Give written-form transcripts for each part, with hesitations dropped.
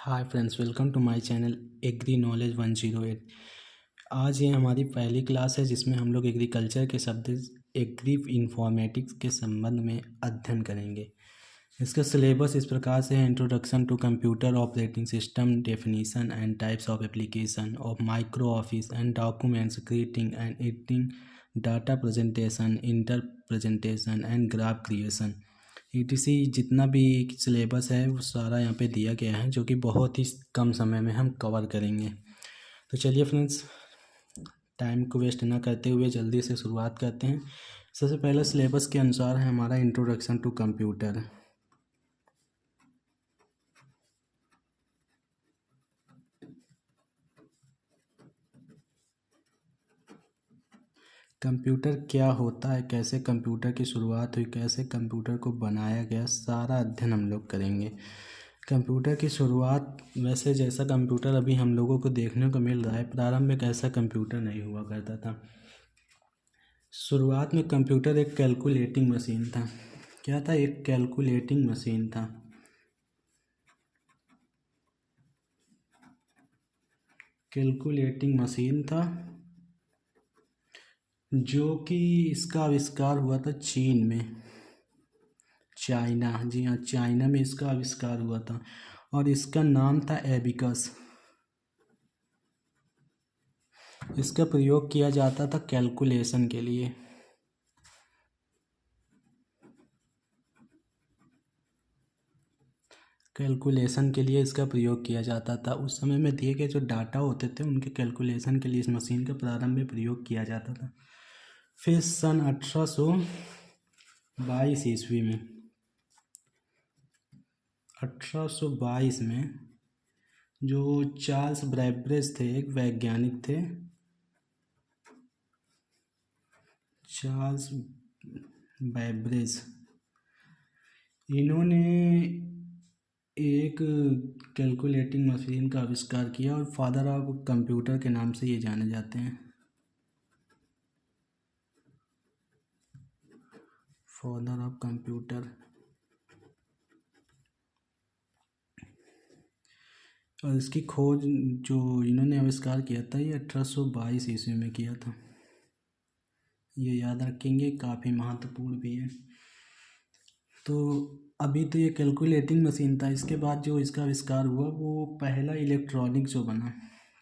Hi friends, welcome to my channel agri knowledge 108। आज ये हमारी पहली क्लास है जिसमें हम लोग एग्रीकल्चर के शब्द एग्री इन्फॉर्मेटिक्स के संबंध में अध्ययन करेंगे। इसका सिलेबस इस प्रकार से है: introduction to computer operating system, definition and types of application of micro office and documents, creating and editing, data presentation, inter presentation and graph creation. ETC जितना भी सिलेबस है वो सारा यहाँ पे दिया गया है, जो कि बहुत ही कम समय में हम कवर करेंगे। तो चलिए फ्रेंड्स, टाइम को वेस्ट ना करते हुए जल्दी से शुरुआत करते हैं। सबसे पहले सिलेबस के अनुसार है हमारा इंट्रोडक्शन टू कंप्यूटर। कंप्यूटर क्या होता है, कैसे कंप्यूटर की शुरुआत हुई, कैसे कंप्यूटर को बनाया गया, सारा अध्ययन हम लोग करेंगे। कंप्यूटर की शुरुआत, वैसे जैसा कंप्यूटर अभी हम लोगों को देखने को मिल रहा है, प्रारंभ में ऐसा कंप्यूटर नहीं हुआ करता था। शुरुआत में कंप्यूटर एक कैलकुलेटिंग मशीन था। क्या था? एक कैलकुलेटिंग मशीन था। कैलकुलेटिंग मशीन था जो कि इसका आविष्कार हुआ था चीन में, चाइना। जी हाँ, चाइना में इसका आविष्कार हुआ था और इसका नाम था एबिकस। इसका प्रयोग किया जाता था कैलकुलेशन के लिए। कैलकुलेशन के लिए इसका प्रयोग किया जाता था। उस समय में दिए गए जो डाटा होते थे उनके कैलकुलेशन के लिए इस मशीन का प्रारंभ में प्रयोग किया जाता था। फिर सन 1822 ईस्वी में 1822 में जो चार्ल्स बैब्रेज थे, एक वैज्ञानिक थे, चार्ल्स बैब्रेज। इन्होंने एक कैलकुलेटिंग मशीन का आविष्कार किया और फादर ऑफ कंप्यूटर के नाम से ये जाने जाते हैं। Father of computer. और इसकी खोज जो इन्होंने आविष्कार किया था ये 1822 ईस्वी में किया था। ये याद रखेंगे, काफ़ी महत्वपूर्ण भी है। तो अभी तो ये कैलकुलेटिंग मशीन था। इसके बाद जो इसका आविष्कार हुआ वो पहला इलेक्ट्रॉनिक जो बना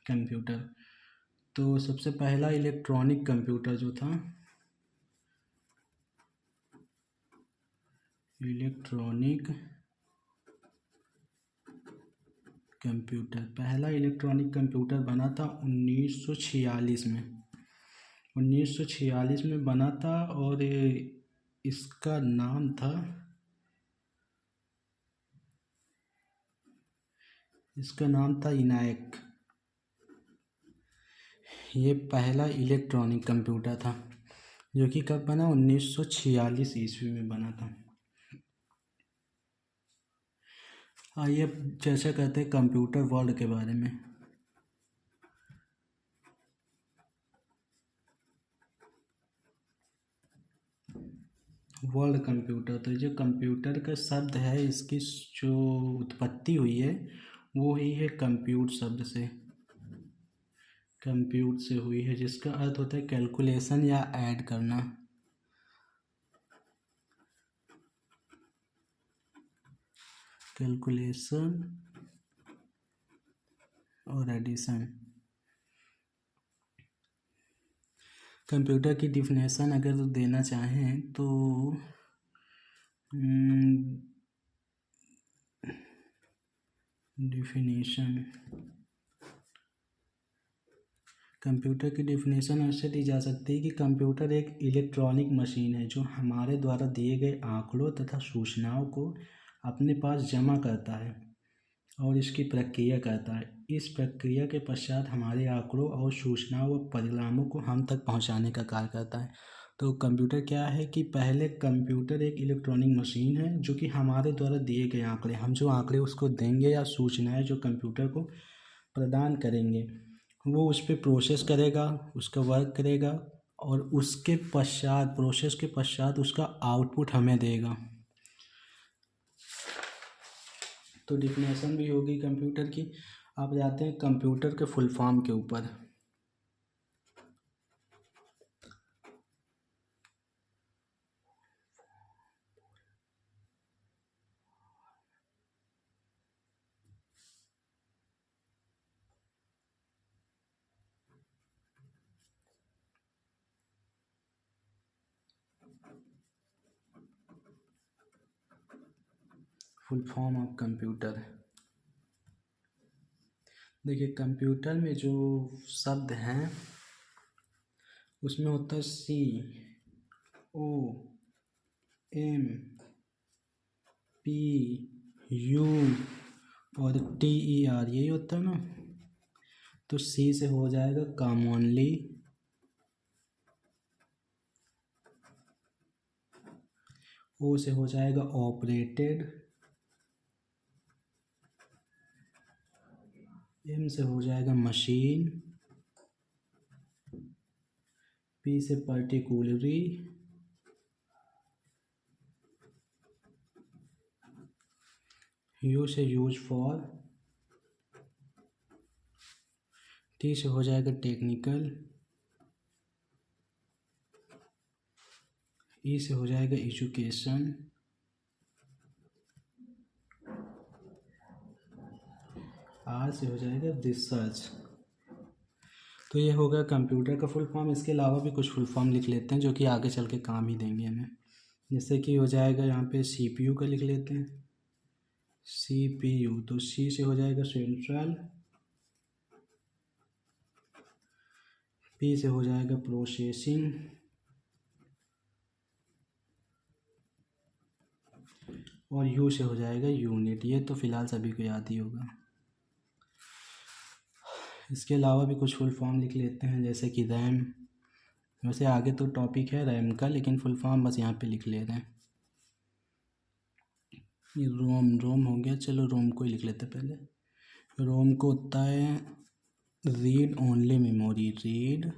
कंप्यूटर। तो सबसे पहला इलेक्ट्रॉनिक कंप्यूटर जो था, इलेक्ट्रॉनिक कंप्यूटर, पहला इलेक्ट्रॉनिक कंप्यूटर बना था 1946 में। 1946 में बना था और इसका नाम था, इनायक। ये पहला इलेक्ट्रॉनिक कंप्यूटर था जो कि कब बना? 1946 ईस्वी में बना था। आइए अब चर्चा करते हैं कंप्यूटर वर्ल्ड के बारे में। वर्ल्ड कंप्यूटर, तो जो कंप्यूटर का शब्द है इसकी जो उत्पत्ति हुई है वो ही है कंप्यूट शब्द से। कंप्यूट से हुई है, जिसका अर्थ होता है कैलकुलेशन या ऐड करना। कैलकुलेशन और एडिशन। कंप्यूटर की डिफिनेशन अगर देना चाहें तो डिफिनेशन, कंप्यूटर की डिफिनेशन ऐसे दी जा सकती है कि कंप्यूटर एक इलेक्ट्रॉनिक मशीन है जो हमारे द्वारा दिए गए आंकड़ों तथा सूचनाओं को अपने पास जमा करता है और इसकी प्रक्रिया करता है। इस प्रक्रिया के पश्चात हमारे आंकड़ों और सूचनाओं व परिणामों को हम तक पहुंचाने का कार्य करता है। तो कंप्यूटर क्या है कि पहले कंप्यूटर एक इलेक्ट्रॉनिक मशीन है जो कि हमारे द्वारा दिए गए आंकड़े, हम जो आंकड़े उसको देंगे या सूचनाएं जो कंप्यूटर को प्रदान करेंगे, वो उस पर प्रोसेस करेगा, उसका वर्क करेगा और उसके पश्चात, प्रोसेस के पश्चात उसका आउटपुट हमें देगा। तो डिफिनेशन भी होगी कंप्यूटर की। आप जाते हैं कंप्यूटर के फुल फॉर्म के ऊपर। Full form of computer. देखिए कंप्यूटर में जो शब्द हैं उसमें होता है COMPU और TER, यही होता है ना। तो C से हो जाएगा कॉमनली, O से हो जाएगा ऑपरेटेड, M से हो जाएगा मशीन, P से पर्टिकुलरली, U से यूज फॉर, T से हो जाएगा टेक्निकल, E से हो जाएगा एजुकेशन, R से हो जाएगा रिसर्च। तो ये होगा कंप्यूटर का फुल फॉर्म। इसके अलावा भी कुछ फुल फॉर्म लिख लेते हैं जो कि आगे चल के काम ही देंगे हमें। जैसे कि हो जाएगा यहाँ पे CPU का लिख लेते हैं, CPU। तो C से हो जाएगा सेंट्रल, P से हो जाएगा प्रोसेसिंग, और U से हो जाएगा यूनिट। ये तो फिलहाल सभी को याद ही होगा। इसके अलावा भी कुछ फुल फॉर्म लिख लेते हैं जैसे कि रैम। वैसे आगे तो टॉपिक है रैम का, लेकिन फुल फॉर्म बस यहाँ पे लिख ले रहे हैं। ये रोम हो गया, चलो रोम को ही लिख लेते हैं पहले। रोम को होता है read only memory, read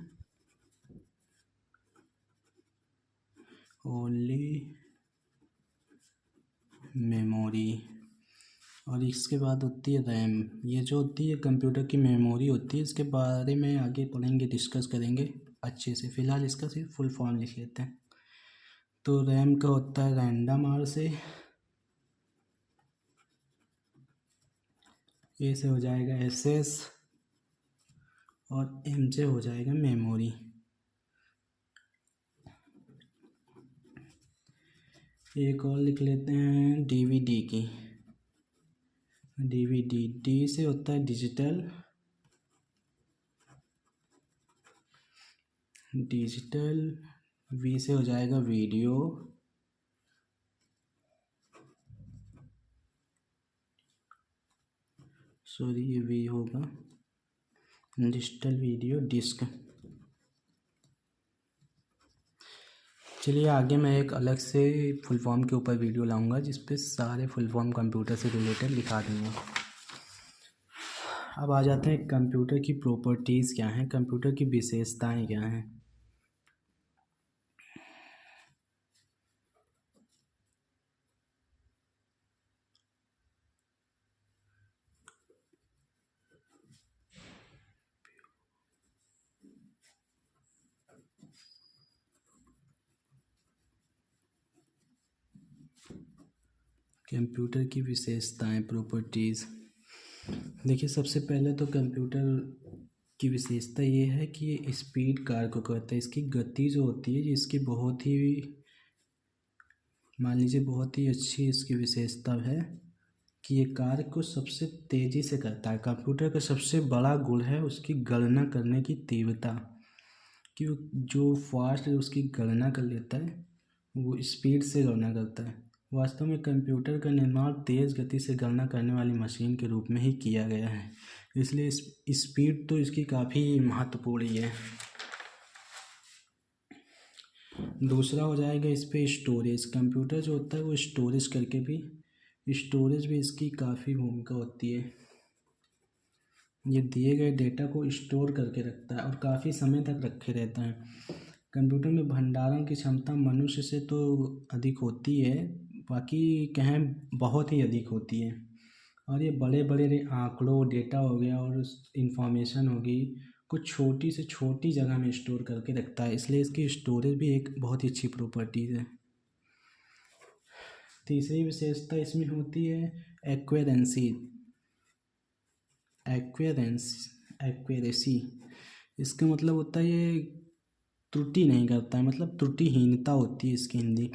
only memory. और इसके बाद होती है रैम। ये जो होती है कंप्यूटर की मेमोरी होती है, इसके बारे में आगे पढ़ेंगे, डिस्कस करेंगे अच्छे से। फ़िलहाल इसका सिर्फ फुल फॉर्म लिख लेते हैं। तो रैम का होता है रैंडम आर से, ए से हो जाएगा SS, और M से हो जाएगा मेमोरी। एक और लिख लेते हैं DVD की, DVD। D से होता है डिजिटल, डिजिटल। V से हो जाएगा वीडियो, सॉरी ये V होगा, डिजिटल वीडियो डिस्क। चलिए आगे मैं एक अलग से फुल फॉर्म के ऊपर वीडियो लाऊंगा जिस पे सारे फुल फॉर्म कंप्यूटर से रिलेटेड लिखा दूँगा। अब आ जाते हैं कंप्यूटर की प्रॉपर्टीज़ क्या हैं, कंप्यूटर की विशेषताएं क्या हैं। कंप्यूटर की विशेषताएं, प्रॉपर्टीज़। देखिए सबसे पहले तो कंप्यूटर की विशेषता ये है कि ये स्पीड कार्य को करता है। इसकी गति जो होती है इसकी बहुत ही, मान लीजिए बहुत ही अच्छी इसकी विशेषता है कि ये कार्य को सबसे तेज़ी से करता है। कंप्यूटर का सबसे बड़ा गुण है उसकी गणना करने की तीव्रता, कि जो फास्ट उसकी गणना कर लेता है वो स्पीड से गणना करता है। वास्तव में कंप्यूटर का निर्माण तेज़ गति से गणना करने वाली मशीन के रूप में ही किया गया है, इसलिए स्पीड तो इसकी काफ़ी महत्वपूर्ण ही है। दूसरा हो जाएगा इस पे स्टोरेज। कंप्यूटर जो होता है वो स्टोरेज करके भी, स्टोरेज भी इसकी काफ़ी भूमिका होती है। ये दिए गए डेटा को स्टोर करके रखता है और काफ़ी समय तक रखे रहता है। कंप्यूटर में भंडारण की क्षमता मनुष्य से तो अधिक होती है, बाकी कहें बहुत ही अधिक होती है। और ये बड़े बड़े आंकड़ों डेटा हो गया और इंफॉर्मेशन होगी कुछ छोटी से छोटी जगह में स्टोर करके रखता है, इसलिए इसकी स्टोरेज भी एक बहुत ही अच्छी प्रॉपर्टीज़ है। तीसरी विशेषता इसमें होती है एक्वेरेंसी। एक्वेरेसी इसका मतलब होता है ये त्रुटि नहीं करता है, मतलब त्रुटिहीनता होती है इसकी हिंदी।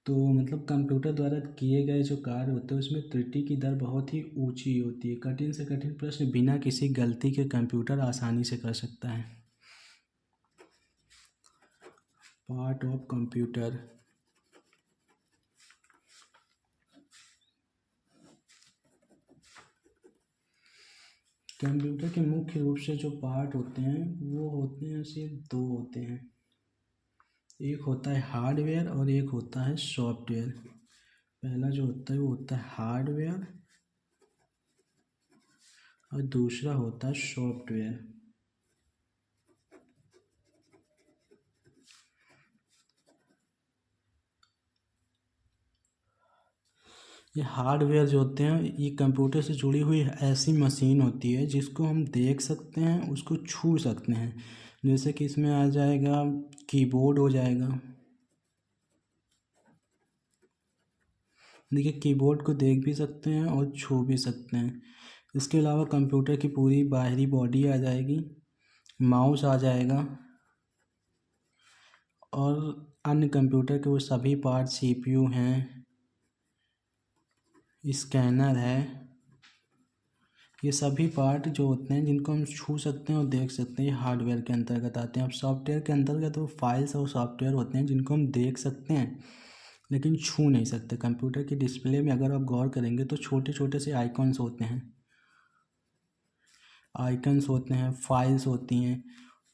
तो मतलब कंप्यूटर द्वारा किए गए जो कार्य होते हैं उसमें त्रुटि की दर बहुत ही ऊंची होती है। कठिन से कठिन प्रश्न बिना किसी गलती के कंप्यूटर आसानी से कर सकता है। Part of computer. कंप्यूटर के मुख्य रूप से जो पार्ट होते हैं वो होते हैं सिर्फ दो होते हैं, एक होता है हार्डवेयर और एक होता है सॉफ्टवेयर। पहला जो होता है वो होता है हार्डवेयर और दूसरा होता है सॉफ्टवेयर। ये हार्डवेयर जो होते हैं ये कंप्यूटर से जुड़ी हुई ऐसी मशीन होती है जिसको हम देख सकते हैं, उसको छू सकते हैं। जैसे कि इसमें आ जाएगा कीबोर्ड हो जाएगा। देखिए कीबोर्ड को देख भी सकते हैं और छू भी सकते हैं। इसके अलावा कंप्यूटर की पूरी बाहरी बॉडी आ जाएगी, माउस आ जाएगा और अन्य कंप्यूटर के वो सभी पार्ट सीपीयू हैं, स्कैनर है। ये सभी पार्ट जो होते हैं जिनको हम छू सकते हैं और देख सकते हैं ये हार्डवेयर के अंतर्गत आते हैं। अब सॉफ्टवेयर के अंतर्गत वो फाइल्स और सॉफ्टवेयर होते हैं जिनको हम देख सकते हैं लेकिन छू नहीं सकते। कंप्यूटर की डिस्प्ले में अगर आप गौर करेंगे तो छोटे छोटे से आइकॉन्स होते हैं, फाइल्स होती हैं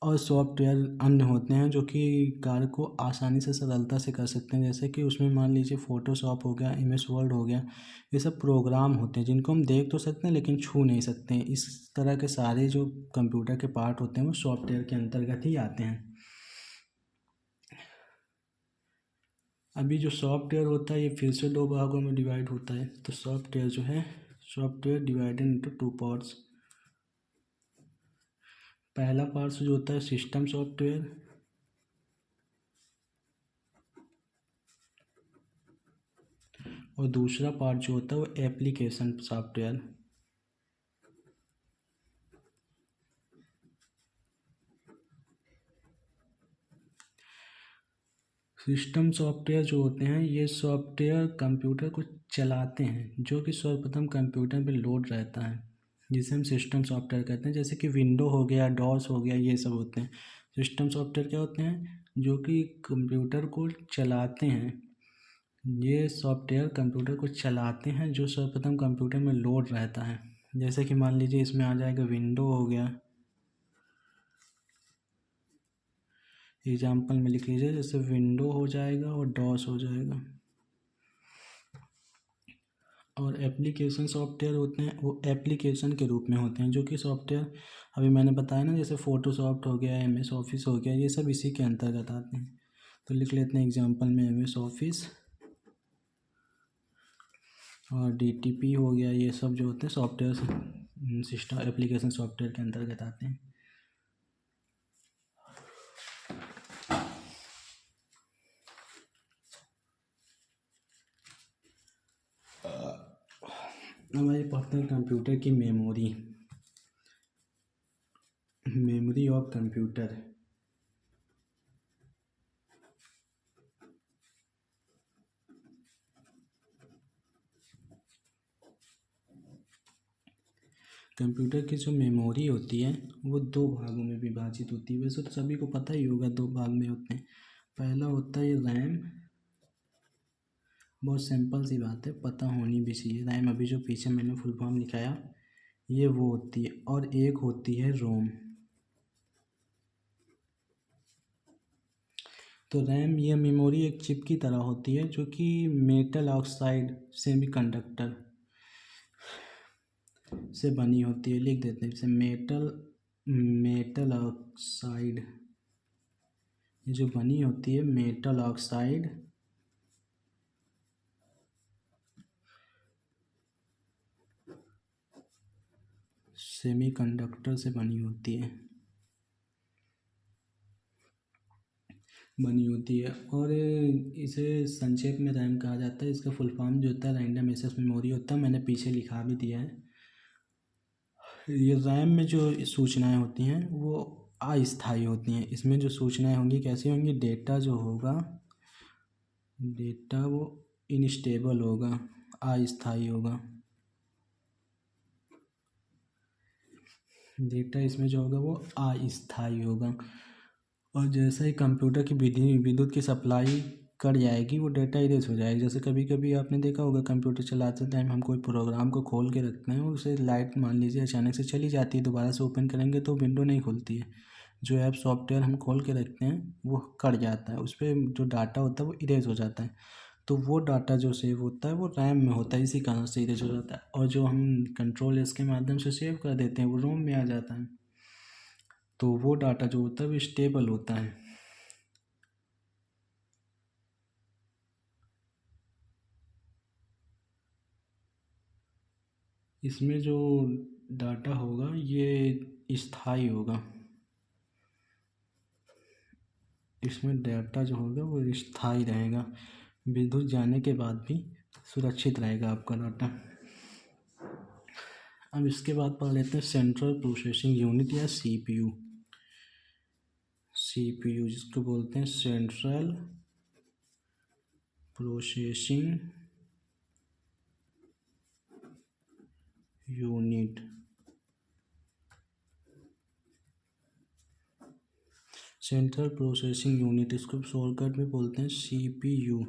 और सॉफ्टवेयर अन्य होते हैं जो कि कार्य को आसानी से सरलता से कर सकते हैं। जैसे कि उसमें मान लीजिए फ़ोटोशॉप हो गया, MS वर्ड हो गया, ये सब प्रोग्राम होते हैं जिनको हम देख तो सकते हैं लेकिन छू नहीं सकते हैं। इस तरह के सारे जो कंप्यूटर के पार्ट होते हैं वो सॉफ्टवेयर के अंतर्गत ही आते हैं। अभी जो सॉफ्टवेयर होता है ये फिर से दो भागों में डिवाइड होता है। तो सॉफ्टवेयर जो है software divided into two parts. पहला पार्ट जो होता है सिस्टम सॉफ्टवेयर और दूसरा पार्ट जो होता है वो एप्लीकेशन सॉफ्टवेयर। सिस्टम सॉफ्टवेयर जो होते हैं ये सॉफ्टवेयर कंप्यूटर को चलाते हैं जो कि सर्वप्रथम कंप्यूटर पे लोड रहता है, जिसे हम सिस्टम सॉफ्टवेयर कहते हैं। जैसे कि विंडो हो गया, डॉस हो गया, ये सब होते हैं। सिस्टम सॉफ्टवेयर क्या होते हैं जो कि कंप्यूटर को चलाते हैं। ये सॉफ्टवेयर कंप्यूटर को चलाते हैं जो सर्वप्रथम कंप्यूटर में लोड रहता है। जैसे कि मान लीजिए इसमें आ जाएगा विंडो हो गया, एग्जाम्पल में लिख लीजिए जैसे विंडो हो जाएगा और डॉस हो जाएगा। और एप्लीकेशन सॉफ्टवेयर होते हैं वो एप्लीकेशन के रूप में होते हैं जो कि सॉफ्टवेयर अभी मैंने बताया ना, जैसे फ़ोटोशॉप हो गया, MS ऑफिस हो गया, ये सब इसी के अंतर्गत आते हैं। तो लिख लेते हैं एग्जाम्पल में MS ऑफिस और DTP हो गया, ये सब जो होते हैं सॉफ्टवेयर सिस्टम एप्लीकेशन सॉफ्टवेयर के अंतर्गत आते हैं। हमारे पढ़ते हैं कंप्यूटर की मेमोरी ऑफ कंप्यूटर। कंप्यूटर की जो मेमोरी होती है वो दो भागों में विभाजित होती है। वैसे तो सभी को पता ही होगा दो भाग में होते हैं। पहला होता है रैम, बहुत सिंपल सी बात है, पता होनी भी चाहिए। रैम अभी जो पीछे मैंने फुल फॉर्म लिखाया ये वो होती है। और एक होती है रोम। तो रैम ये मेमोरी एक चिप की तरह होती है जो कि मेटल ऑक्साइड सेमीकंडक्टर से बनी होती है। लिख देते हैं जैसे मेटल ऑक्साइड, ये जो बनी होती है मेटल ऑक्साइड सेमीकंडक्टर से बनी होती है और इसे संक्षेप में रैम कहा जाता है। इसका फुल फॉर्म जो होता है रैंडम एक्सेस मेमोरी होता है, मैंने पीछे लिखा भी दिया है। ये रैम में जो सूचनाएं होती हैं वो अस्थायी होती हैं। इसमें जो सूचनाएं होंगी कैसी होंगी, डेटा जो होगा, डेटा वो इनस्टेबल होगा, अस्थायी होगा। डेटा इसमें जो होगा वो अस्थायी होगा। और जैसे ही कंप्यूटर की विद्युत की सप्लाई कट जाएगी वो डेटा इरेज हो जाएगा। जैसे कभी कभी आपने देखा होगा कंप्यूटर चलाते टाइम हम कोई प्रोग्राम को खोल के रखते हैं और उसे लाइट मान लीजिए अचानक से चली जाती है, दोबारा से ओपन करेंगे तो विंडो नहीं खुलती है। जो ऐप सॉफ्टवेयर हम खोल के रखते हैं वो कट जाता है, उस पर जो डाटा होता है वो इरेज हो जाता है। तो वो डाटा जो सेव होता है वो रैम में होता है, इसी कारण से इरेज हो जाता है। और जो हम कंट्रोल एस के माध्यम से सेव कर देते हैं वो रोम में आ जाता है। तो वो डाटा जो होता है वो स्टेबल होता है। इसमें जो डाटा होगा ये स्थायी होगा। इसमें डाटा जो होगा वो स्थायी रहेगा, विद्युत जाने के बाद भी सुरक्षित रहेगा आपका डाटा। अब इसके बाद पढ़ लेते हैं सेंट्रल प्रोसेसिंग यूनिट या सीपीयू। सीपीयू जिसको बोलते हैं central processing unit. Central processing unit, इसको शॉर्टकट में बोलते हैं सीपीयू।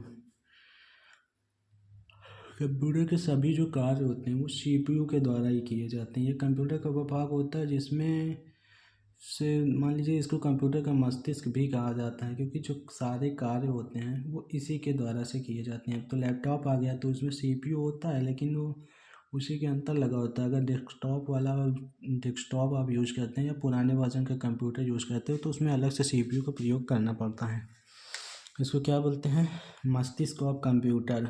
कंप्यूटर के सभी जो कार्य होते हैं वो सीपीयू के द्वारा ही किए जाते हैं। ये कंप्यूटर का वो भाग होता है जिसमें से मान लीजिए इसको कंप्यूटर का मस्तिष्क भी कहा जाता है, क्योंकि जो सारे कार्य होते हैं वो इसी के द्वारा से किए जाते हैं। तो लैपटॉप आ गया तो उसमें सीपीयू होता है, लेकिन वो उसी के अंतर लगा होता है। अगर डेस्कटॉप आप यूज़ करते हैं या पुराने वर्जन का कंप्यूटर यूज़ करते हो तो उसमें अलग से सीपीयू का प्रयोग करना पड़ता है। इसको क्या बोलते हैं, मस्तिष्क ऑफ कंप्यूटर,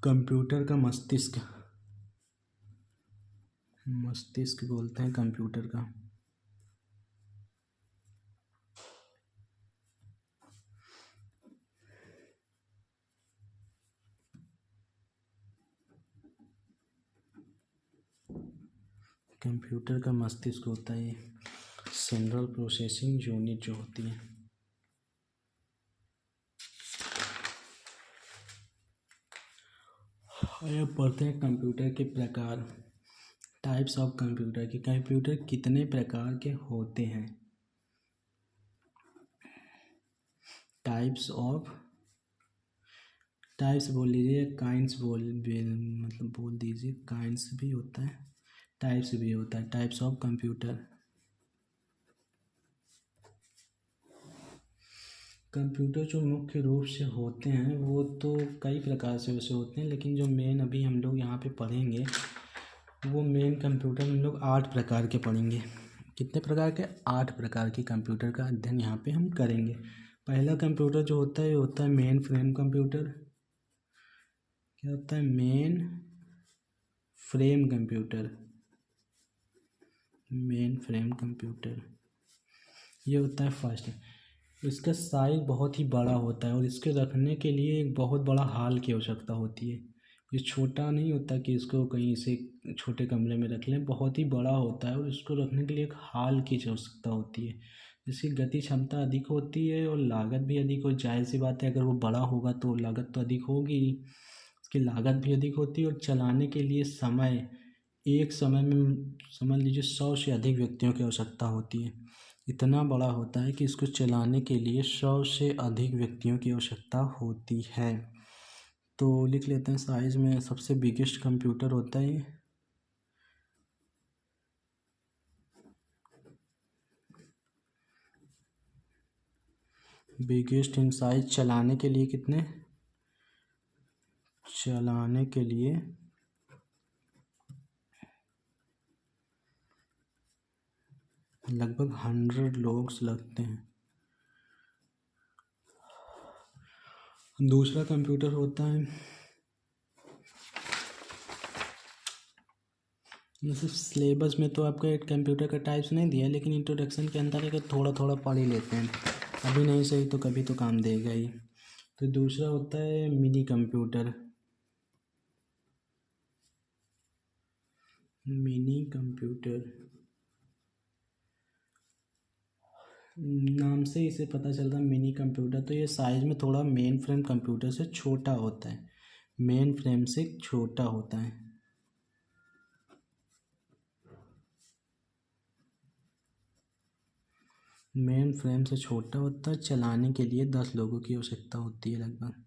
कंप्यूटर का मस्तिष्क, मस्तिष्क बोलते हैं कंप्यूटर का। कंप्यूटर का मस्तिष्क होता है ये सेंट्रल प्रोसेसिंग यूनिट जो होती है। अब पढ़ते हैं कंप्यूटर के प्रकार, टाइप्स ऑफ कंप्यूटर की। कंप्यूटर कितने प्रकार के होते हैं, टाइप्स ऑफ, टाइप्स बोल लीजिए, काइंड्स मतलब बोल दीजिए, काइंड्स भी होता है, टाइप्स भी होता है। टाइप्स ऑफ कंप्यूटर, कंप्यूटर जो मुख्य रूप से होते हैं वो तो कई प्रकार से वैसे होते हैं, लेकिन जो मेन अभी हम लोग यहाँ पे पढ़ेंगे वो मेन कंप्यूटर में हम लोग 8 प्रकार के पढ़ेंगे। कितने प्रकार के, 8 प्रकार के कंप्यूटर का अध्ययन यहाँ पे हम करेंगे। पहला कंप्यूटर जो होता है ये होता है मेन फ्रेम कंप्यूटर। क्या होता है, main frame computer, main frame computer ये होता है फर्स्ट। इसका साइज बहुत ही बड़ा होता है और इसके रखने के लिए एक बहुत बड़ा हॉल की आवश्यकता होती है। ये छोटा नहीं होता कि इसको कहीं से छोटे कमरे में रख लें, बहुत ही बड़ा होता है और इसको रखने के लिए एक हॉल की आवश्यकता होती है। इसकी गति क्षमता अधिक होती है और लागत भी अधिक हो, जाहिर सी बात है अगर वो बड़ा होगा तो लागत तो अधिक होगी ही। इसकी लागत भी अधिक होती है और चलाने के लिए समय, एक समय में समझ लीजिए 100 से अधिक व्यक्तियों की आवश्यकता होती है। इतना बड़ा होता है कि इसको चलाने के लिए 100 से अधिक व्यक्तियों की आवश्यकता होती है। तो लिख लेते हैं साइज में सबसे बिगेस्ट कंप्यूटर होता है ये। बिगेस्ट इन साइज, चलाने के लिए कितने, चलाने के लिए लगभग 100 लोग लगते हैं। दूसरा कंप्यूटर होता है जैसे सिलेबस में तो आपका एक कंप्यूटर का टाइप्स नहीं दिया, लेकिन इंट्रोडक्शन के अंदर अगर थोड़ा थोड़ा पढ़ ही लेते हैं, अभी नहीं सही तो कभी तो काम देगा ही। तो दूसरा होता है मिनी कंप्यूटर। मिनी कंप्यूटर नाम से इसे पता चलता है मिनी कंप्यूटर, तो ये साइज में थोड़ा मेन फ्रेम कंप्यूटर से छोटा होता है। मेन फ्रेम से छोटा होता है। मेन फ्रेम से छोटा होता है। चलाने के लिए 10 लोगों की आवश्यकता होती है लगभग।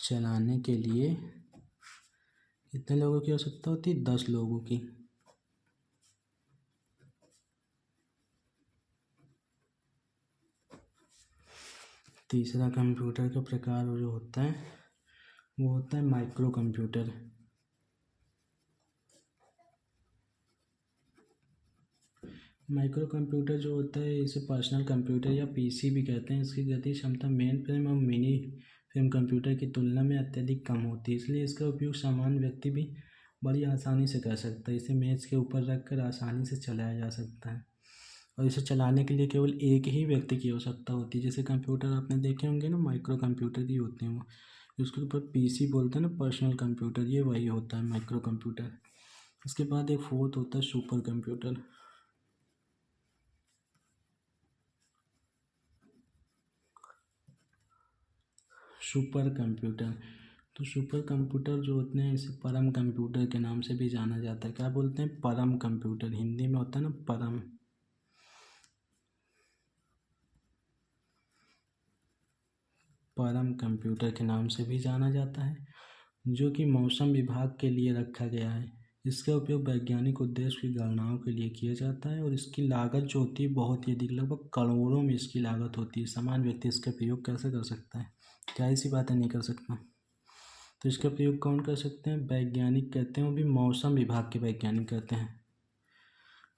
चलाने के लिए कितने लोगों की आवश्यकता होती है? 10 लोगों की। तीसरा कंप्यूटर का प्रकार जो होता है वो होता है माइक्रो कंप्यूटर। माइक्रो कंप्यूटर जो होता है इसे पर्सनल कंप्यूटर या पीसी भी कहते हैं। इसकी गति क्षमता मेन फ्रेम और मिनी फ्रेम कंप्यूटर की तुलना में अत्यधिक कम होती है, इसलिए इसका उपयोग सामान्य व्यक्ति भी बड़ी आसानी से कर सकता है। इसे मेज के ऊपर रखकर आसानी से चलाया जा सकता है, और इसे चलाने के लिए केवल एक ही व्यक्ति की आवश्यकता होती है। जैसे कंप्यूटर आपने देखे होंगे ना, माइक्रो कंप्यूटर ही होते हैं वो, उसके ऊपर पीसी बोलते हैं ना, पर्सनल कंप्यूटर, ये वही होता है माइक्रो कंप्यूटर। इसके बाद एक फोर्थ होता है सुपर कंप्यूटर। सुपर कंप्यूटर, तो सुपर कंप्यूटर जो होते हैं इसे परम कंप्यूटर के नाम से भी जाना जाता है। क्या बोलते हैं? परम कंप्यूटर, हिंदी में होता है ना परम। परम कंप्यूटर के नाम से भी जाना जाता है, जो कि मौसम विभाग के लिए रखा गया है। इसका उपयोग वैज्ञानिक उद्देश्य की गणनाओं के लिए किया जाता है, और इसकी लागत जो होती है बहुत ही अधिक, लगभग करोड़ों में इसकी लागत होती है। सामान्य व्यक्ति इसका प्रयोग कैसे कर सकता है? क्या ऐसी बातें नहीं कर सकता? तो इसका प्रयोग कौन कर सकते हैं? वैज्ञानिक करते हैं, वो भी मौसम विभाग के वैज्ञानिक करते हैं।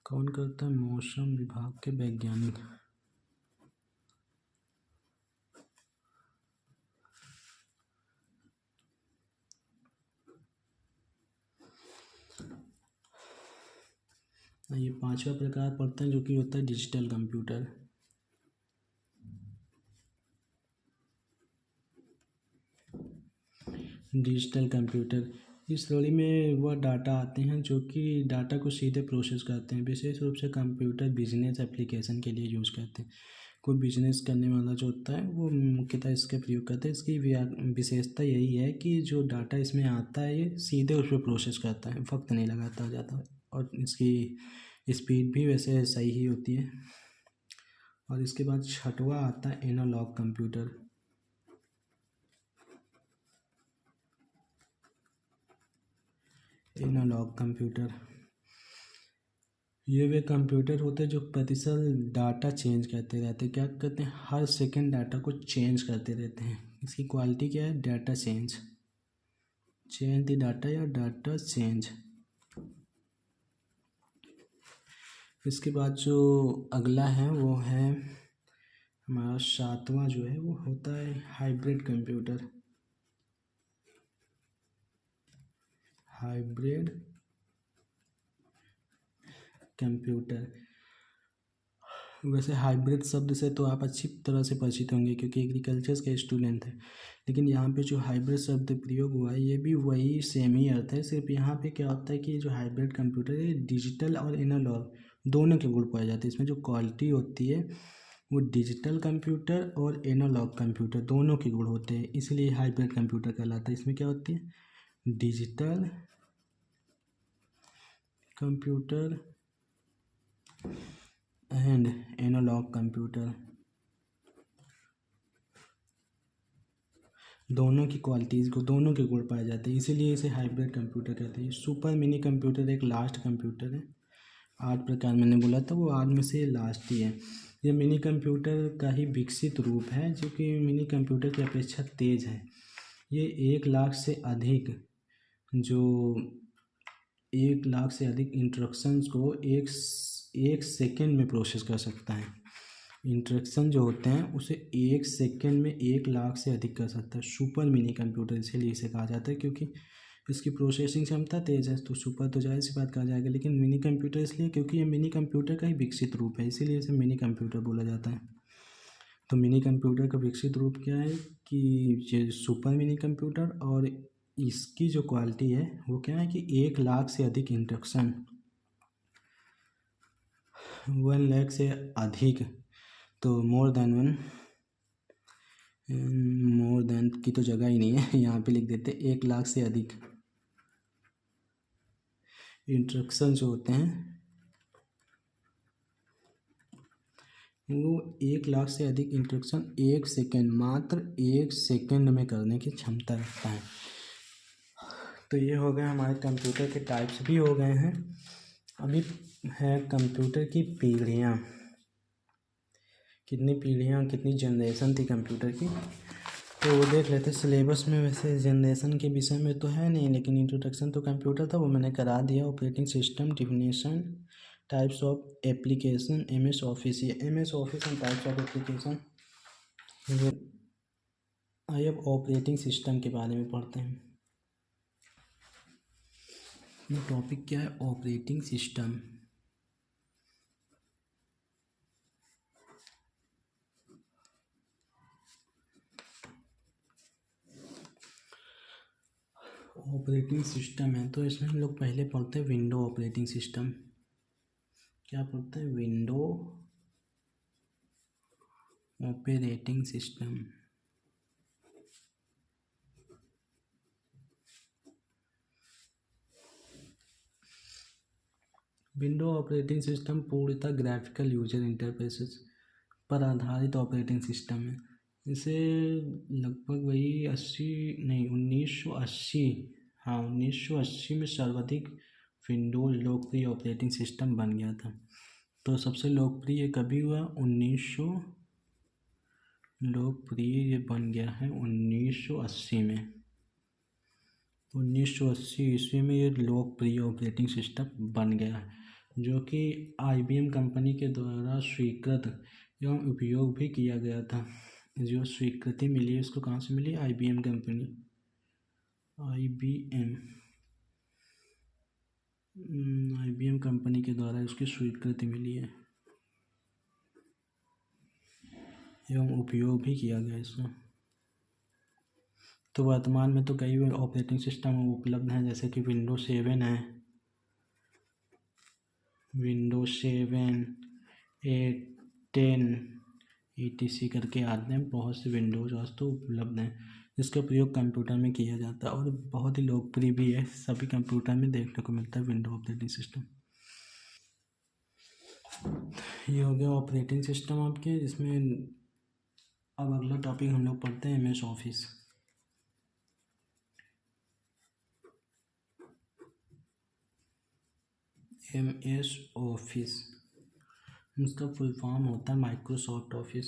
कौन करता है? मौसम विभाग के वैज्ञानिक। ये पांचवा प्रकार पढ़ते हैं, जो कि होता है डिजिटल कंप्यूटर। डिजिटल कंप्यूटर, इस श्रेणी में वह डाटा आते हैं जो कि डाटा को सीधे प्रोसेस करते हैं। विशेष रूप से कंप्यूटर बिजनेस एप्लीकेशन के लिए यूज़ करते हैं। कोई बिजनेस करने वाला जो होता है वो मुख्यतः इसका प्रयोग करता है। इसकी विशेषता यही है कि जो डाटा इसमें आता है ये सीधे उस पर प्रोसेस करता है, वक्त नहीं लगाता ज़्यादा, और इसकी स्पीड भी वैसे सही ही होती है। और इसके बाद छठवा आता है एनालॉग कंप्यूटर। एनालॉग कंप्यूटर, ये वे कंप्यूटर होते हैं जो प्रतिशत डाटा चेंज करते रहते हैं। क्या करते हैं? हर सेकंड डाटा को चेंज करते रहते हैं। इसकी क्वालिटी क्या है? Data change, change the data या डाटा चेंज। इसके बाद जो अगला है वो है हमारा सातवां, जो है वो होता है हाइब्रिड कंप्यूटर। हाइब्रिड कंप्यूटर, वैसे हाइब्रिड शब्द से तो आप अच्छी तरह से परिचित होंगे क्योंकि एग्रीकल्चर के स्टूडेंट हैं, लेकिन यहाँ पे जो हाइब्रिड शब्द प्रयोग हुआ है ये भी वही सेम ही अर्थ है। सिर्फ यहाँ पे क्या होता है कि जो हाइब्रिड कंप्यूटर है डिजिटल और एनालॉग दोनों के गुण पाए जाते हैं। इसमें जो क्वालिटी होती है वो डिजिटल कंप्यूटर और एनालॉग कंप्यूटर दोनों के गुण होते हैं, इसलिए हाइब्रिड कंप्यूटर कहलाता है। इसमें क्या होती है? Digital computer and analog computer, दोनों की क्वालिटीज़ को, दोनों के गुण पाए जाते हैं, इसीलिए इसे हाइब्रिड कंप्यूटर कहते हैं। सुपर मिनी कंप्यूटर एक लास्ट कंप्यूटर है। 8 प्रकार मैंने बोला था, वो 8 में से ये लास्ट ही है। ये मिनी कंप्यूटर का ही विकसित रूप है, जो कि मिनी कंप्यूटर की अपेक्षा तेज़ है। ये 1 लाख से अधिक, जो 1 लाख से अधिक इंस्ट्रक्शंस को एक सेकेंड में प्रोसेस कर सकता है। इंस्ट्रक्शन जो होते हैं उसे 1 सेकंड में 1 लाख से अधिक कर सकता है। सुपर मिनी कंप्यूटर इसीलिए इसे कहा जाता है क्योंकि इसकी प्रोसेसिंग क्षमता तेज़ है। तो सुपर तो जाहिर सी बात कहा जाएगा, लेकिन मिनी कंप्यूटर इसलिए क्योंकि ये मिनी कंप्यूटर का ही विकसित रूप है, इसीलिए इसे मिनी कंप्यूटर बोला जाता है। तो मिनी कंप्यूटर का विकसित रूप क्या है कि ये सुपर मिनी कंप्यूटर, और इसकी जो क्वालिटी है वो क्या है कि 1 लाख से अधिक इंस्ट्रक्शन, 1 लाख से अधिक, तो मोर देन की तो जगह ही नहीं है, यहाँ पे लिख देते 1 लाख से अधिक इंस्ट्रक्शन जो होते हैं वो 1 लाख से अधिक इंस्ट्रक्शन 1 सेकंड, मात्र 1 सेकंड में करने की क्षमता रखता है। तो ये हो गए हमारे कंप्यूटर के टाइप्स भी हो गए हैं। अभी है कंप्यूटर की पीढ़ियाँ, कितनी पीढ़ियाँ, कितनी जनरेशन थी कंप्यूटर की, तो वो देख लेते। सिलेबस में वैसे जनरेशन के विषय में तो है नहीं, लेकिन इंट्रोडक्शन तो कंप्यूटर था वो मैंने करा दिया। Operating system, definition, types of application, MS office. ये MS office and types of application, आइए अब ऑपरेटिंग सिस्टम के बारे में पढ़ते हैं। ये टॉपिक क्या है? Operating system. ऑपरेटिंग सिस्टम है तो इसमें हम लोग पहले पढ़ते हैं विंडो ऑपरेटिंग सिस्टम। क्या पढ़ते हैं? Window operating system. Window operating system पूर्णतः ग्राफिकल यूजर इंटरफेसेस पर आधारित ऑपरेटिंग सिस्टम है। इसे लगभग वही 1980, हाँ 1980 में सर्वाधिक विंडोज लोकप्रिय ऑपरेटिंग सिस्टम बन गया था। तो सबसे लोकप्रिय कभी हुआ? लोकप्रिय ये बन गया है 1980 में। 1980 ईस्वी में ये लोकप्रिय ऑपरेटिंग सिस्टम बन गया, जो कि IBM कंपनी के द्वारा स्वीकृत एवं उपयोग भी किया गया था। जो स्वीकृति मिली है उसको कहाँ से मिली? IBM कंपनी, IBM कंपनी के द्वारा उसकी स्वीकृति मिली है एवं उपयोग भी किया गया इसको। तो वर्तमान में तो कई ऑपरेटिंग सिस्टम उपलब्ध हैं, जैसे कि विंडोज 7 है, विंडोज 7, 8, 10 ETC करके आते हैं। बहुत से विंडोज आज तो उपलब्ध हैं जिसका प्रयोग कंप्यूटर में किया जाता है और बहुत ही लोकप्रिय भी है, सभी कंप्यूटर में देखने को मिलता है विंडो ऑपरेटिंग सिस्टम। ये हो गया ऑपरेटिंग सिस्टम आपके, जिसमें अब अगला टॉपिक हम लोग पढ़ते हैं MS ऑफिस। MS ऑफिस इसका फुल फॉर्म होता है माइक्रोसॉफ्ट ऑफिस।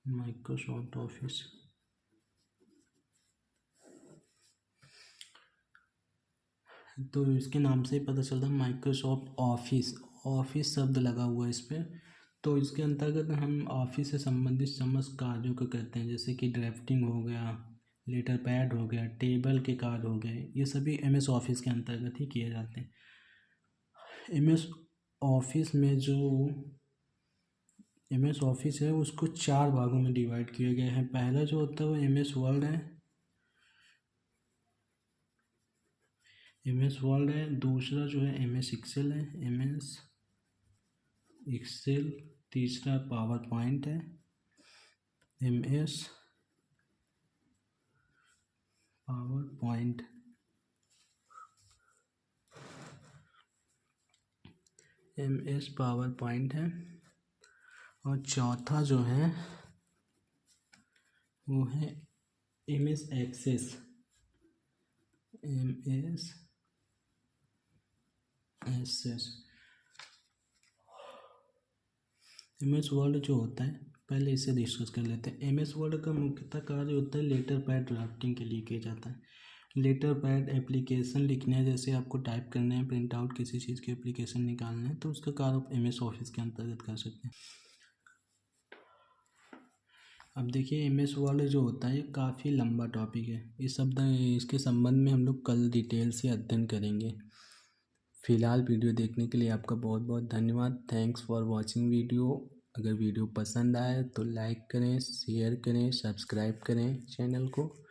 माइक्रोसॉफ्ट ऑफिस तो इसके नाम से ही पता चलता है माइक्रोसॉफ्ट ऑफिस, ऑफिस शब्द लगा हुआ है इस पर। तो इसके अंतर्गत हम ऑफिस से संबंधित समस्त कार्यों को कहते हैं, जैसे कि ड्राफ्टिंग हो गया, लेटर पैड हो गया, टेबल के कार्य हो गए, ये सभी MS ऑफिस के अंतर्गत ही किए जाते हैं। MS ऑफिस में जो MS ऑफिस है उसको 4 भागों में डिवाइड किए गए हैं। पहला जो होता है वो MS वर्ड है, दूसरा जो है MS एक्सेल है, MS एक्सेल, तीसरा पावर पॉइंट है, MS PowerPoint, MS PowerPoint है, और चौथा जो है वो है MS Access, MS Access. MS Word जो होता है पहले इसे डिस्कस कर लेते हैं। MS वर्ड का मुख्यतः कार्य होता है लेटर पैड ड्राफ्टिंग के लिए किया जाता है। लेटर पैड एप्लीकेशन लिखने हैं, जैसे आपको टाइप करने हैं, प्रिंट आउट किसी चीज़ के एप्लीकेशन निकालना है, तो उसका कार्य आप MS ऑफिस के अंतर्गत कर सकते हैं। अब देखिए MS वर्ड जो होता है ये काफ़ी लंबा टॉपिक है। इसके संबंध में हम लोग कल डिटेल से अध्ययन करेंगे। फ़िलहाल वीडियो देखने के लिए आपका बहुत बहुत धन्यवाद। Thanks for watching video. अगर वीडियो पसंद आए तो लाइक करें, शेयर करें, सब्सक्राइब करें चैनल को।